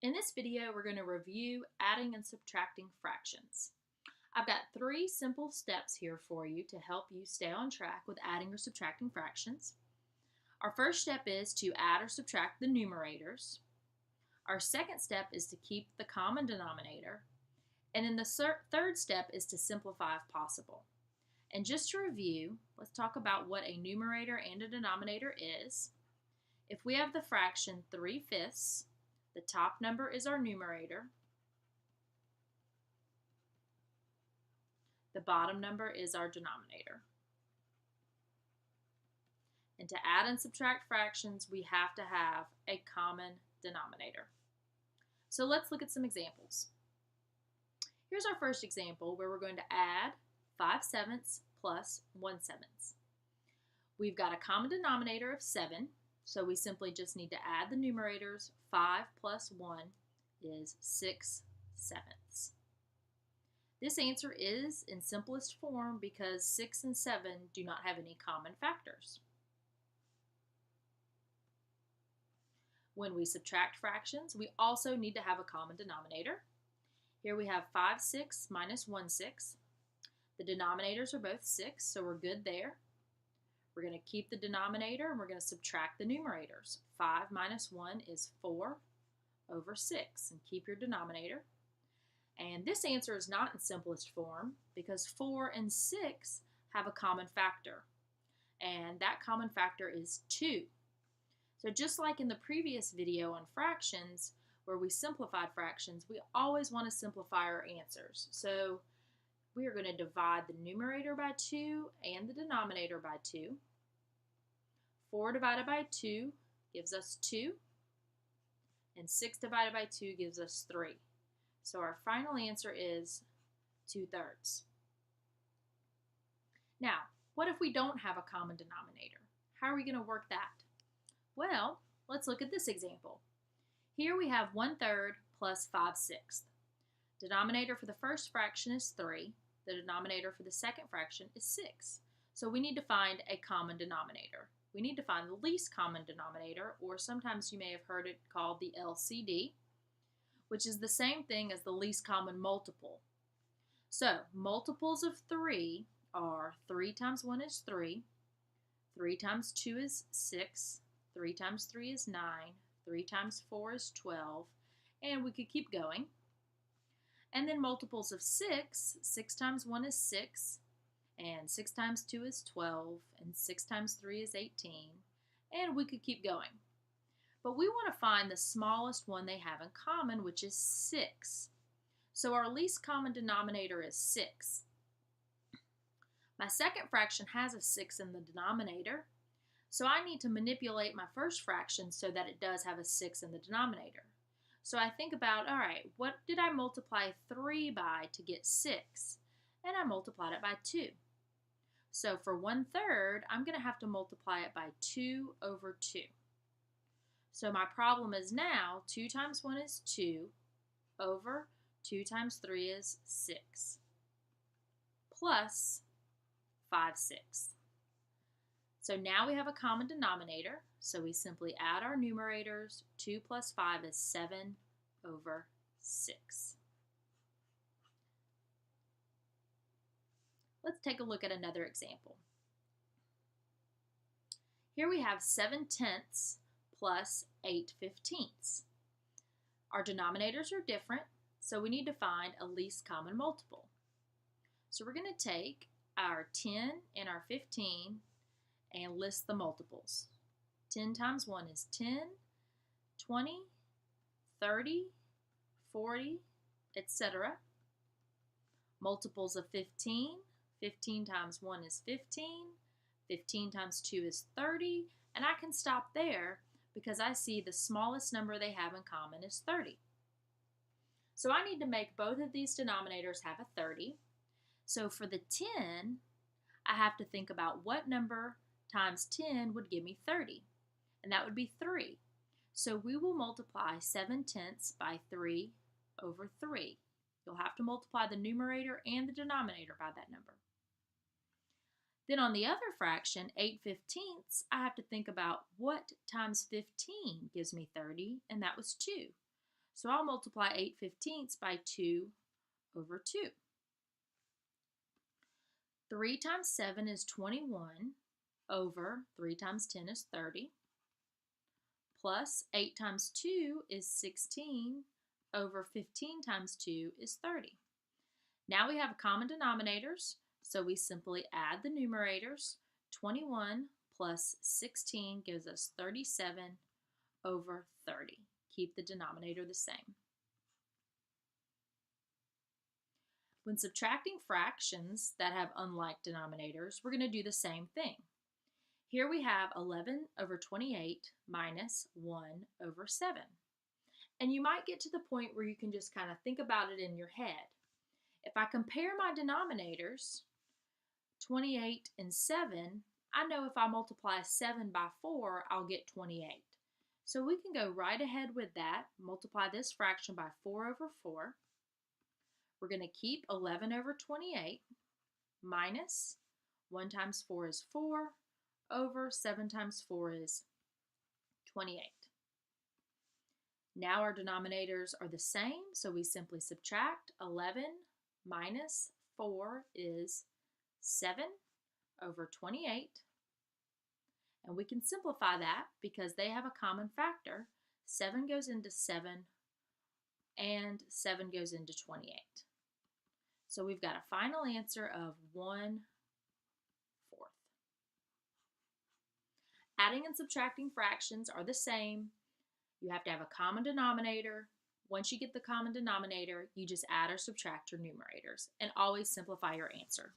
In this video, we're going to review adding and subtracting fractions. I've got 3 simple steps here for you to help you stay on track with adding or subtracting fractions. Our first step is to add or subtract the numerators. Our second step is to keep the common denominator. And then the third step is to simplify if possible. And just to review, let's talk about what a numerator and a denominator is. If we have the fraction 3/5, the top number is our numerator. The bottom number is our denominator. And to add and subtract fractions, we have to have a common denominator. So let's look at some examples. Here's our first example where we're going to add 5/7 plus 1/7. We've got a common denominator of 7, so we simply just need to add the numerators. 5 plus 1 is 6/7. This answer is in simplest form because 6 and 7 do not have any common factors. When we subtract fractions, we also need to have a common denominator. Here we have 5/6 minus 1/6. The denominators are both 6, so we're good there. We're going to keep the denominator and we're going to subtract the numerators. 5 minus 1 is 4/6, and keep your denominator. And this answer is not in simplest form because 4 and 6 have a common factor, and that common factor is 2. So just like in the previous video on fractions where we simplified fractions, we always want to simplify our answers. So we are going to divide the numerator by 2 and the denominator by 2. 4 divided by 2 gives us 2, and 6 divided by 2 gives us 3. So our final answer is 2/3. Now, what if we don't have a common denominator? How are we going to work that? Well, let's look at this example. Here we have 1/3 plus 5/6. Denominator for the first fraction is 3. The denominator for the second fraction is 6. So we need to find a common denominator. We need to find the least common denominator, or sometimes you may have heard it called the LCD, which is the same thing as the least common multiple. So multiples of 3 are 3 times 1 is 3, 3 times 2 is 6, 3 times 3 is 9, 3 times 4 is 12, and we could keep going. And then multiples of 6, 6 times 1 is 6, and 6 times 2 is 12, and 6 times 3 is 18, and we could keep going. But we want to find the smallest one they have in common, which is 6. So our least common denominator is 6. My second fraction has a 6 in the denominator, so I need to manipulate my first fraction so that it does have a 6 in the denominator. So I think about, all right, what did I multiply 3 by to get 6? And I multiplied it by 2. So for 1/3, I'm going to have to multiply it by 2/2. So my problem is now 2 times 1 is 2 over 2 times 3 is 6 plus 5/6. So now we have a common denominator, so we simply add our numerators. 2 plus 5 is 7/6. Let's take a look at another example. Here we have 7/10 plus 8/15. Our denominators are different, so we need to find a least common multiple. So we're going to take our 10 and our 15 and list the multiples. 10 times 1 is 10, 20, 30, 40, etc. Multiples of 15. 15 times 1 is 15. 15 times 2 is 30. And I can stop there because I see the smallest number they have in common is 30. So I need to make both of these denominators have a 30. So for the 10, I have to think about what number times 10 would give me 30, and that would be 3. So we will multiply 7/10 by 3/3. You'll have to multiply the numerator and the denominator by that number. Then on the other fraction, 8/15, I have to think about what times 15 gives me 30, and that was 2. So I'll multiply 8/15 by 2 over 2. 3 times 7 is 21 over 3 times 10 is 30, plus 8 times 2 is 16 over 15 times 2 is 30. Now we have common denominators, so we simply add the numerators. 21 plus 16 gives us 37 over 30. Keep the denominator the same. When subtracting fractions that have unlike denominators, we're going to do the same thing. Here we have 11 over 28 minus 1 over 7. And you might get to the point where you can just kind of think about it in your head. If I compare my denominators, 28 and 7, I know if I multiply 7 by 4, I'll get 28. So we can go right ahead with that, multiply this fraction by 4 over 4. We're going to keep 11 over 28 minus 1 times 4 is 4 over 7 times 4 is 28. Now our denominators are the same, so we simply subtract. 11 minus 4 is 7 over 28. And we can simplify that because they have a common factor. 7 goes into 7 and 7 goes into 28. So we've got a final answer of 1/4. Adding and subtracting fractions are the same. You have to have a common denominator. Once you get the common denominator, you just add or subtract your numerators and always simplify your answer.